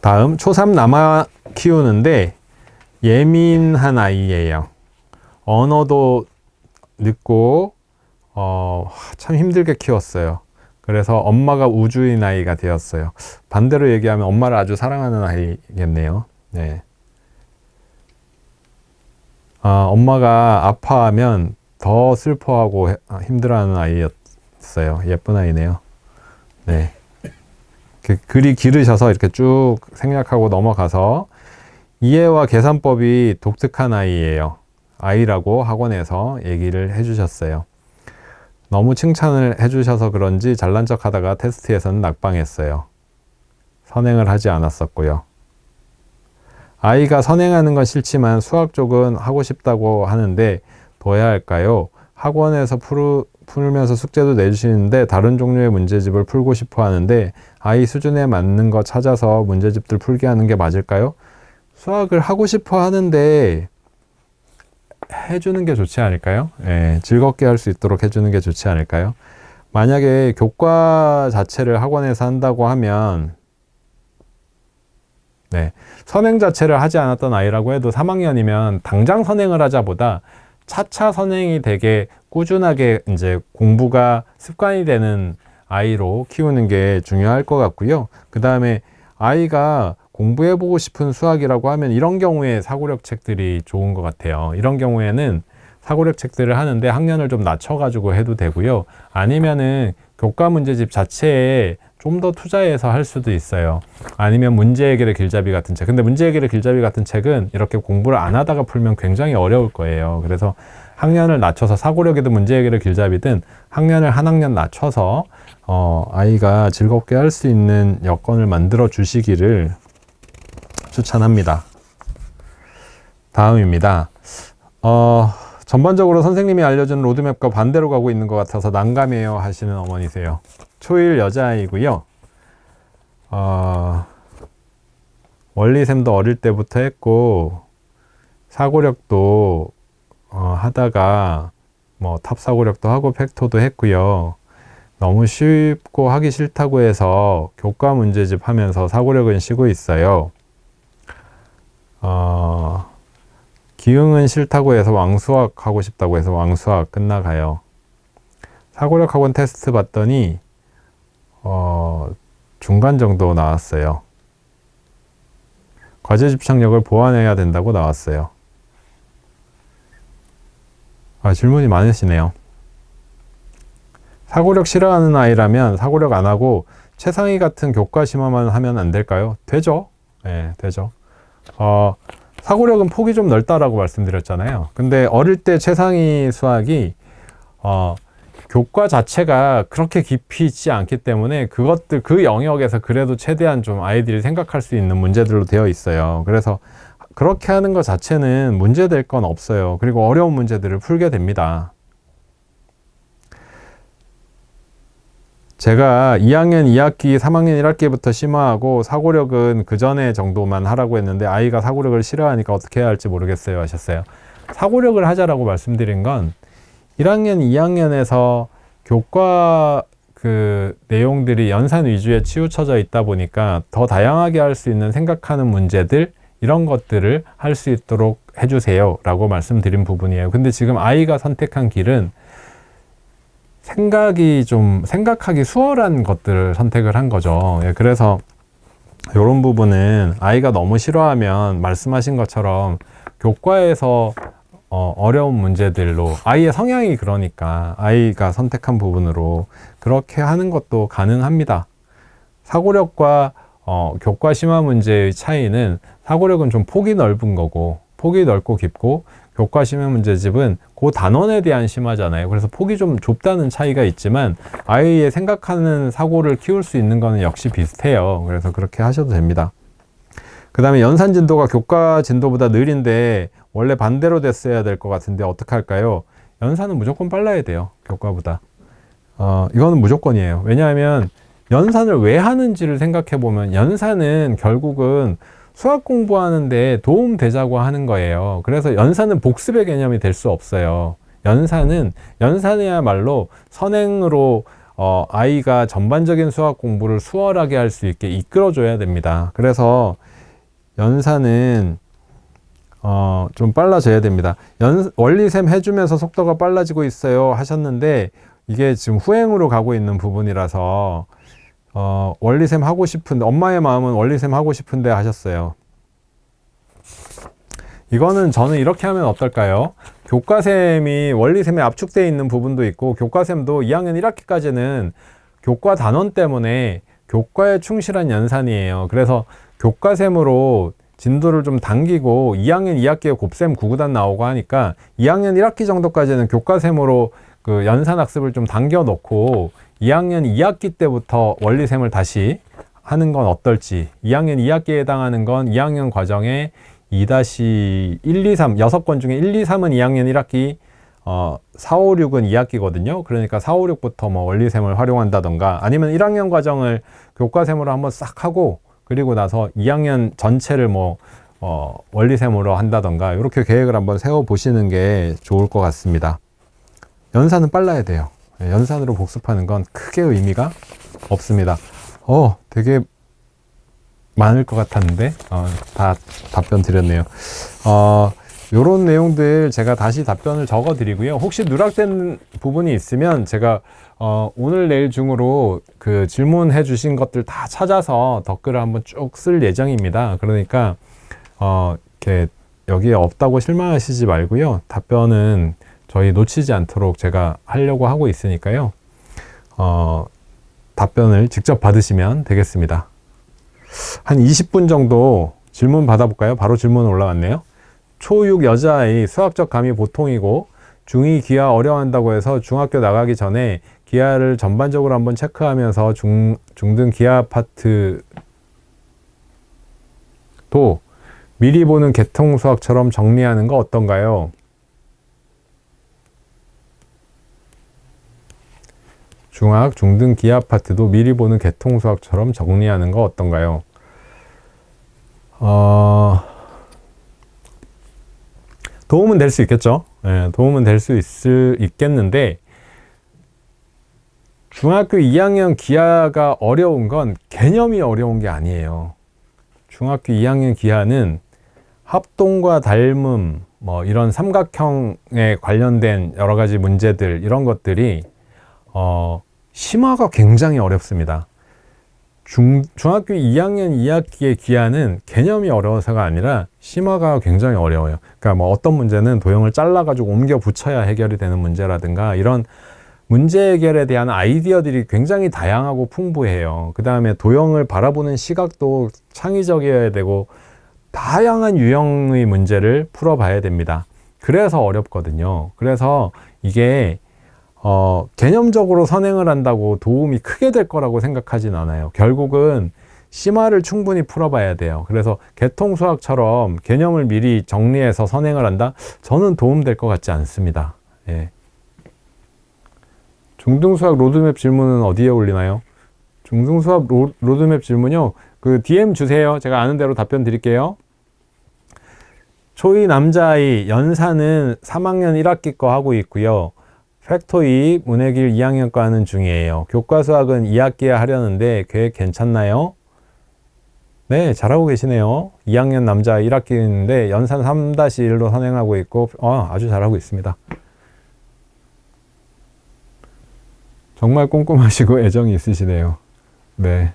다음 초3 남아 키우는데 예민한 아이예요. 언어도 늦고 참 힘들게 키웠어요. 그래서 엄마가 우주인 아이가 되었어요. 반대로 얘기하면 엄마를 아주 사랑하는 아이겠네요. 네. 엄마가 아파하면 더 슬퍼하고 힘들어하는 아이였어요. 예쁜 아이네요. 네. 글이 길으셔서 이렇게 쭉 생략하고 넘어가서 이해와 계산법이 독특한 아이예요. 아이라고 학원에서 얘기를 해주셨어요. 너무 칭찬을 해주셔서 그런지 잘난 척 하다가 테스트에서는 낙방했어요. 선행을 하지 않았었고요. 아이가 선행하는 건 싫지만 수학 쪽은 하고 싶다고 하는데 둬야 할까요? 학원에서 풀면서 숙제도 내주시는데 다른 종류의 문제집을 풀고 싶어 하는데 아이 수준에 맞는 거 찾아서 문제집들 풀게 하는 게 맞을까요? 수학을 하고 싶어 하는데 해주는 게 좋지 않을까요? 예, 즐겁게 할 수 있도록 해주는 게 좋지 않을까요? 만약에 교과 자체를 학원에서 한다고 하면 네, 선행 자체를 하지 않았던 아이라고 해도 3학년이면 당장 선행을 하자보다 차차 선행이 되게 꾸준하게 이제 공부가 습관이 되는 아이로 키우는 게 중요할 것 같고요. 그 다음에 아이가 공부해보고 싶은 수학이라고 하면 이런 경우에 사고력 책들이 좋은 것 같아요. 이런 경우에는 사고력 책들을 하는데 학년을 좀 낮춰가지고 해도 되고요. 아니면은 교과 문제집 자체에 좀 더 투자해서 할 수도 있어요. 아니면 문제 해결의 길잡이 같은 책. 근데 문제 해결의 길잡이 같은 책은 이렇게 공부를 안 하다가 풀면 굉장히 어려울 거예요. 그래서 학년을 낮춰서 사고력이든 문제 해결의 길잡이든 학년을 한 학년 낮춰서 아이가 즐겁게 할 수 있는 여건을 만들어 주시기를 추천합니다. 다음입니다. 전반적으로 선생님이 알려준 로드맵과 반대로 가고 있는 것 같아서 난감해요 하시는 어머니세요. 초1 여자아이고요. 원리셈도 어릴 때부터 했고 사고력도 하다가 뭐 탑사고력도 하고 팩토도 했고요. 너무 쉽고 하기 싫다고 해서 교과 문제집 하면서 사고력은 쉬고 있어요. 기흥은 싫다고 해서 왕수학 하고 싶다고 해서 왕수학 끝나가요. 사고력 학원 테스트 봤더니 중간 정도 나왔어요. 과제 집착력을 보완해야 된다고 나왔어요. 질문이 많으시네요. 사고력 싫어하는 아이라면 사고력 안 하고 최상위 같은 교과 심화만 하면 안 될까요? 되죠. 네, 되죠. 사고력은 폭이 좀 넓다라고 말씀드렸잖아요. 근데 어릴 때 최상위 수학이 교과 자체가 그렇게 깊이 있지 않기 때문에 그 영역에서 그래도 최대한 좀 아이들이 생각할 수 있는 문제들로 되어 있어요. 그래서 그렇게 하는 것 자체는 문제될 건 없어요. 그리고 어려운 문제들을 풀게 됩니다. 제가 2학년 2학기, 3학년 1학기부터 심화하고 사고력은 그 전에 정도만 하라고 했는데 아이가 사고력을 싫어하니까 어떻게 해야 할지 모르겠어요 하셨어요. 사고력을 하자라고 말씀드린 건 1학년, 2학년에서 교과 그 내용들이 연산 위주에 치우쳐져 있다 보니까 더 다양하게 할 수 있는 생각하는 문제들 이런 것들을 할 수 있도록 해주세요 라고 말씀드린 부분이에요. 근데 지금 아이가 선택한 길은 생각하기 수월한 것들을 선택을 한 거죠. 그래서 이런 부분은 아이가 너무 싫어하면 말씀하신 것처럼 교과에서 어려운 문제들로 아이의 성향이 그러니까 아이가 선택한 부분으로 그렇게 하는 것도 가능합니다. 사고력과 교과 심화 문제의 차이는 사고력은 좀 폭이 넓은 거고 폭이 넓고 깊고 교과 심화 문제집은 그 단원에 대한 심화잖아요. 그래서 폭이 좀 좁다는 차이가 있지만 아이의 생각하는 사고를 키울 수 있는 거는 역시 비슷해요. 그래서 그렇게 하셔도 됩니다. 그 다음에 연산 진도가 교과 진도보다 느린데 원래 반대로 됐어야 될 것 같은데 어떻게 할까요? 연산은 무조건 빨라야 돼요. 교과보다. 이거는 무조건이에요. 왜냐하면 연산을 왜 하는지를 생각해 보면 연산은 결국은 수학 공부하는데 도움 되자고 하는 거예요. 그래서 연산은 복습의 개념이 될 수 없어요. 연산이야말로 선행으로 아이가 전반적인 수학 공부를 수월하게 할 수 있게 이끌어줘야 됩니다. 그래서 연산은 좀 빨라져야 됩니다. 원리셈 해주면서 속도가 빨라지고 있어요 하셨는데, 이게 지금 후행으로 가고 있는 부분이라서 원리셈 하고 싶은데, 엄마의 마음은 원리셈 하고 싶은데 하셨어요. 이거는 저는 이렇게 하면 어떨까요? 교과셈이 원리셈에 압축되어 있는 부분도 있고, 교과셈도 2학년 1학기까지는 교과 단원 때문에 교과에 충실한 연산이에요. 그래서 교과셈으로 진도를 좀 당기고 2학년 2학기에 곱셈 9구단 나오고 하니까 2학년 1학기 정도까지는 교과셈으로 그 연산 학습을 좀 당겨 놓고 2학년 2학기 때부터 원리셈을 다시 하는 건 어떨지. 2학년 2학기에 해당하는 건 2학년 과정에 2-1, 2, 3, 6권 중에 1, 2, 3은 2학년 1학기, 4, 5, 6은 2학기거든요. 그러니까 4, 5, 6부터 뭐 원리셈을 활용한다던가, 아니면 1학년 과정을 교과셈으로 한번 싹 하고, 그리고 나서 2학년 전체를 뭐, 원리셈으로 한다던가, 이렇게 계획을 한번 세워보시는 게 좋을 것 같습니다. 연산은 빨라야 돼요. 연산으로 복습하는 건 크게 의미가 없습니다. 되게 많을 것 같았는데 다 답변 드렸네요. 요런 내용들 제가 다시 답변을 적어 드리고요. 혹시 누락된 부분이 있으면 제가 오늘 내일 중으로 그 질문해 주신 것들 다 찾아서 댓글을 한번 쭉 쓸 예정입니다. 그러니까 이렇게 여기에 없다고 실망하시지 말고요. 답변은 저희 놓치지 않도록 제가 하려고 하고 있으니까요. 답변을 직접 받으시면 되겠습니다. 한 20분 정도 질문 받아볼까요? 바로 질문 올라왔네요. 초6 여자아이 수학적 감이 보통이고 중2 기하 어려워한다고 해서 중학교 나가기 전에 기하를 전반적으로 한번 체크하면서 중등 기하 파트도 미리 보는 개통 수학처럼 정리하는 거 어떤가요? 중학, 중등 기하 파트도 미리 보는 개통 수학처럼 정리하는 거 어떤가요? 도움은 될 수 있겠죠. 도움은 될 수 있겠는데, 중학교 2학년 기하가 어려운 건 개념이 어려운 게 아니에요. 중학교 2학년 기하는 합동과 닮음, 뭐 이런 삼각형에 관련된 여러 가지 문제들, 이런 것들이 심화가 굉장히 어렵습니다. 중학교 2학년 2학기의 기하는 개념이 어려워서가 아니라 심화가 굉장히 어려워요. 그러니까 뭐 어떤 문제는 도형을 잘라가지고 옮겨 붙여야 해결이 되는 문제라든가, 이런 문제 해결에 대한 아이디어들이 굉장히 다양하고 풍부해요. 그 다음에 도형을 바라보는 시각도 창의적이어야 되고, 다양한 유형의 문제를 풀어봐야 됩니다. 그래서 어렵거든요. 그래서 이게 개념적으로 선행을 한다고 도움이 크게 될 거라고 생각하진 않아요. 결국은 심화를 충분히 풀어봐야 돼요. 그래서 개통수학처럼 개념을 미리 정리해서 선행을 한다? 저는 도움될 것 같지 않습니다. 예. 중등수학 로드맵 질문은 어디에 올리나요? 중등수학 로드맵 질문요, 그 DM 주세요. 제가 아는 대로 답변 드릴게요. 초2 남자아이 연산은 3학년 1학기 거 하고 있고요. 팩토2 문해길 2학년 거 하는 중이에요. 교과수학은 2학기에 하려는데 계획 괜찮나요? 네, 잘하고 계시네요. 2학년 남자 1학기인데 연산 3-1로 선행하고 있고 아주 잘하고 있습니다. 정말 꼼꼼하시고 애정이 있으시네요. 네,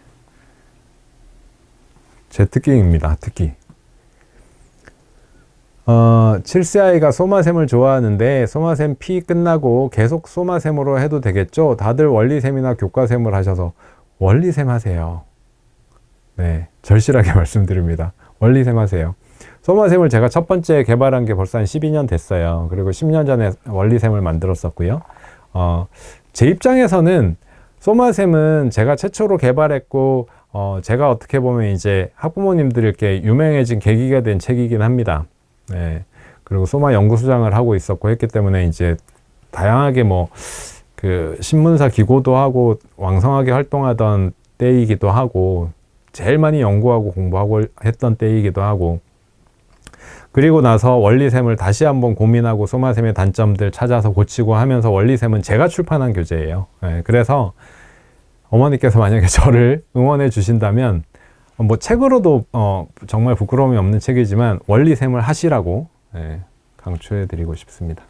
제 특기입니다. 특기. 7세 아이가 소마셈을 좋아하는데 소마셈 P 끝나고 계속 소마셈으로 해도 되겠죠? 다들 원리셈이나 교과셈을 하셔서 원리셈 하세요. 네, 절실하게 말씀드립니다. 원리셈 하세요. 소마셈을 제가 첫 번째 개발한 게 벌써 한 12년 됐어요. 그리고 10년 전에 원리셈을 만들었었고요. 제 입장에서는 소마셈은 제가 최초로 개발했고 제가 어떻게 보면 이제 학부모님들께 유명해진 계기가 된 책이긴 합니다. 네. 그리고 소마 연구소장을 하고 있었고 했기 때문에 이제 다양하게 뭐 그 신문사 기고도 하고 왕성하게 활동하던 때이기도 하고 제일 많이 연구하고 공부하고 했던 때이기도 하고, 그리고 나서 원리셈을 다시 한번 고민하고 소마셈의 단점들 찾아서 고치고 하면서 원리셈은 제가 출판한 교재예요. 네. 그래서 어머니께서 만약에 저를 응원해 주신다면 뭐 책으로도 정말 부끄러움이 없는 책이지만 원리셈을 하시라고 강추해 드리고 싶습니다.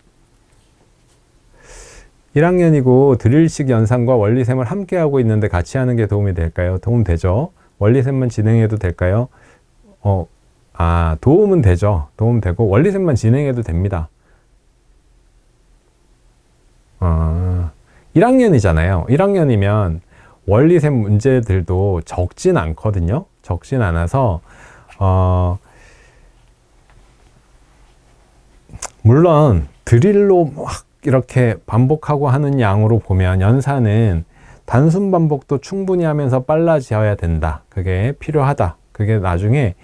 1학년이고 드릴식 연산과 원리셈을 함께 하고 있는데 같이 하는 게 도움이 될까요? 도움 되죠. 원리셈만 진행해도 될까요? 도움은 되죠. 도움 되고 원리셈만 진행해도 됩니다. 1학년이잖아요. 1학년이면 원리셈 문제들도 적진 않거든요. 적진 않아서 물론 드릴로 막 이렇게 반복하고 하는 양으로 보면 연산은 단순 반복도 충분히 하면서 빨라져야 된다. 그게 필요하다. 그게 나중에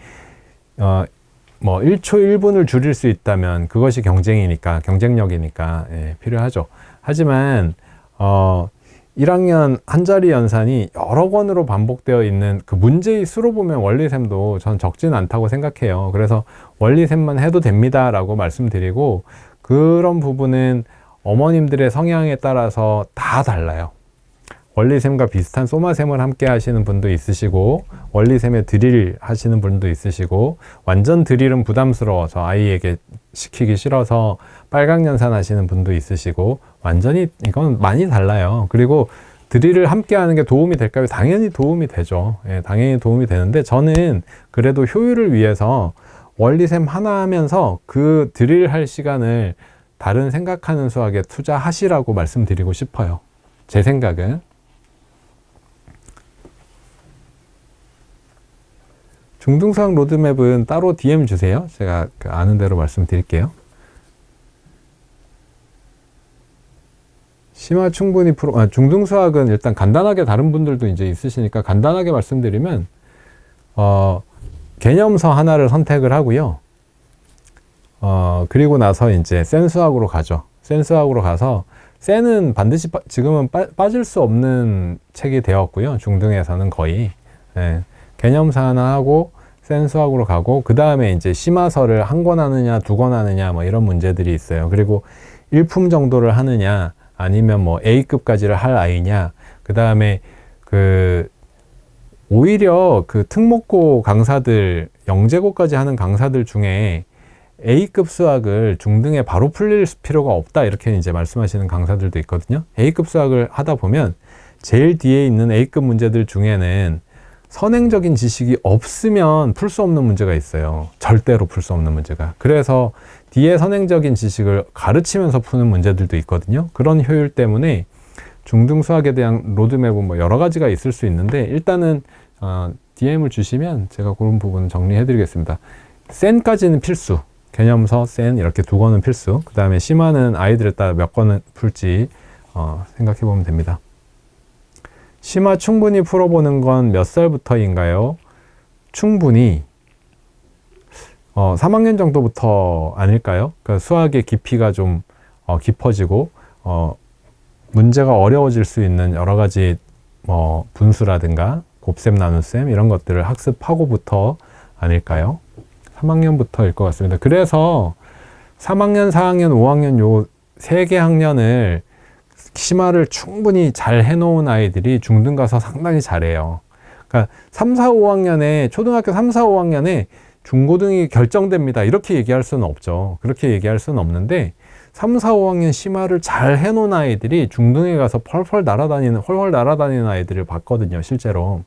뭐 1초 1분을 줄일 수 있다면 그것이 경쟁력이니까 필요하죠. 하지만 1학년 한 자리 연산이 여러 권으로 반복되어 있는 그 문제의 수로 보면 원리셈도 전 적진 않다고 생각해요. 그래서 원리셈만 해도 됩니다 라고 말씀드리고, 그런 부분은 어머님들의 성향에 따라서 다 달라요. 원리셈과 비슷한 소마셈을 함께 하시는 분도 있으시고, 원리셈에 드릴 하시는 분도 있으시고, 완전 드릴은 부담스러워서 아이에게 시키기 싫어서 빨강연산 하시는 분도 있으시고, 완전히 이건 많이 달라요. 그리고 드릴을 함께 하는 게 도움이 될까요? 당연히 도움이 되죠. 당연히 도움이 되는데, 저는 그래도 효율을 위해서 원리셈 하나 하면서 그 드릴 할 시간을 다른 생각하는 수학에 투자하시라고 말씀드리고 싶어요. 제 생각은. 중등수학 로드맵은 따로 DM 주세요. 제가 아는 대로 말씀드릴게요. 심화 충분히 중등수학은 일단 간단하게 다른 분들도 이제 있으시니까 간단하게 말씀드리면, 개념서 하나를 선택을 하고요. 그리고 나서 이제 센 수학으로 가죠. 센 수학으로 가서, 센은 반드시 지금은 빠질 수 없는 책이 되었고요. 중등에서는 거의. 개념서 하나 하고 센 수학으로 가고, 그 다음에 이제 심화서를 한 권 하느냐, 두 권 하느냐, 뭐 이런 문제들이 있어요. 그리고 일품 정도를 하느냐, 아니면 뭐 A급까지를 할 아이냐, 그 다음에 오히려 그 특목고 강사들, 영재고까지 하는 강사들 중에 A급 수학을 중등에 바로 풀릴 필요가 없다, 이렇게 이제 말씀하시는 강사들도 있거든요. A급 수학을 하다 보면 제일 뒤에 있는 A급 문제들 중에는 선행적인 지식이 없으면 풀 수 없는 문제가 있어요. 절대로 풀 수 없는 문제가. 그래서 뒤에 선행적인 지식을 가르치면서 푸는 문제들도 있거든요. 그런 효율 때문에 중등 수학에 대한 로드맵은 뭐 여러 가지가 있을 수 있는데, 일단은 DM을 주시면 제가 그런 부분 정리해 드리겠습니다. 센까지는 필수. 개념서, 센 이렇게 두 권은 필수. 그 다음에 심화는 아이들에 따라 몇 권은 풀지 생각해 보면 됩니다. 심화 충분히 풀어보는 건 몇 살부터인가요? 충분히 3학년 정도부터 아닐까요? 그러니까 수학의 깊이가 좀 깊어지고 문제가 어려워질 수 있는 여러 가지 분수라든가 곱셈, 나눗셈 이런 것들을 학습하고부터 아닐까요? 3학년부터일 것 같습니다. 그래서 3학년, 4학년, 5학년 요 3개 학년을 심화를 충분히 잘 해놓은 아이들이 중등 가서 상당히 잘해요. 그러니까 3, 4, 5학년에 초등학교 3, 4, 5학년에 중고등이 결정됩니다, 이렇게 얘기할 수는 없죠. 그렇게 얘기할 수는 없는데 3, 4, 5학년 심화를 잘 해놓은 아이들이 중등에 가서 헐헐 날아다니는 아이들을 봤거든요, 실제로.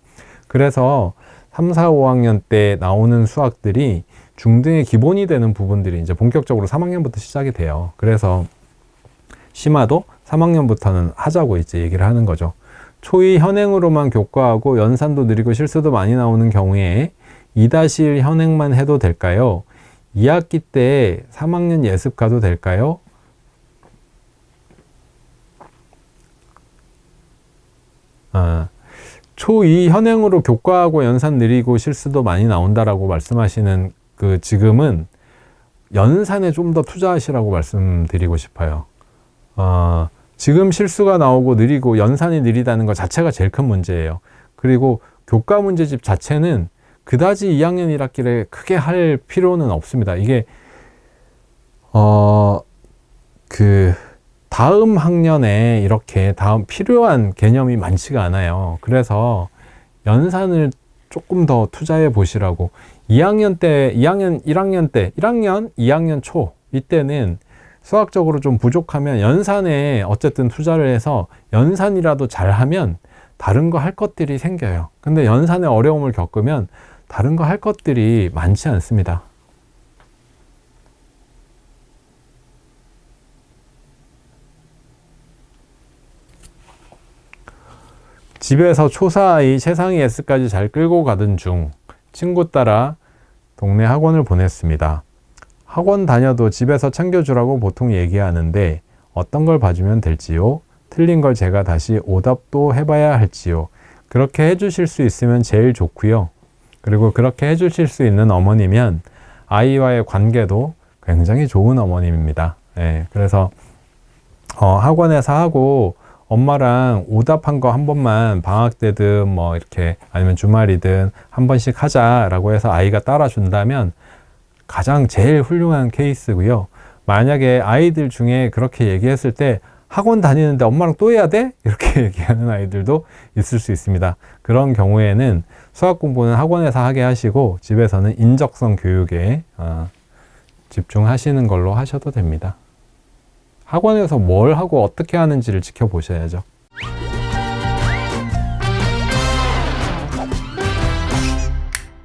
그래서 3, 4, 5학년 때 나오는 수학들이 중등의 기본이 되는 부분들이 이제 본격적으로 3학년부터 시작이 돼요. 그래서 심화도 3학년부터는 하자고 이제 얘기를 하는 거죠. 초2 현행으로만 교과하고 연산도 느리고 실수도 많이 나오는 경우에 2-1 현행만 해도 될까요? 2학기 때 3학년 예습 가도 될까요? 초2 현행으로 교과하고 연산 느리고 실수도 많이 나온다라고 말씀하시는 그 지금은 연산에 좀 더 투자하시라고 말씀드리고 싶어요. 지금 실수가 나오고 느리고 연산이 느리다는 것 자체가 제일 큰 문제예요. 그리고 교과 문제집 자체는 그다지 2학년 1학기를 크게 할 필요는 없습니다. 이게 다음 학년에 이렇게 다음 필요한 개념이 많지가 않아요. 그래서 연산을 조금 더 투자해 보시라고. 2학년 때, 2학년 초, 이때는 수학적으로 좀 부족하면 연산에 어쨌든 투자를 해서 연산이라도 잘하면 다른 거 할 것들이 생겨요. 근데 연산에 어려움을 겪으면 다른 거 할 것들이 많지 않습니다. 집에서 초사아이 최상위 S까지 잘 끌고 가던 중 친구 따라 동네 학원을 보냈습니다. 학원 다녀도 집에서 챙겨주라고 보통 얘기하는데 어떤 걸 봐주면 될지요? 틀린 걸 제가 다시 오답도 해봐야 할지요? 그렇게 해주실 수 있으면 제일 좋고요. 그리고 그렇게 해주실 수 있는 어머니면 아이와의 관계도 굉장히 좋은 어머님입니다. 예, 그래서 학원에서 하고 엄마랑 오답한 거 한 번만 방학 때든 뭐 이렇게 아니면 주말이든 한 번씩 하자라고 해서 아이가 따라준다면 가장 제일 훌륭한 케이스고요. 만약에 아이들 중에 그렇게 얘기했을 때 학원 다니는데 엄마랑 또 해야 돼? 이렇게 얘기하는 아이들도 있을 수 있습니다. 그런 경우에는 수학 공부는 학원에서 하게 하시고 집에서는 인적성 교육에 집중하시는 걸로 하셔도 됩니다. 학원에서 뭘 하고 어떻게 하는지를 지켜보셔야죠.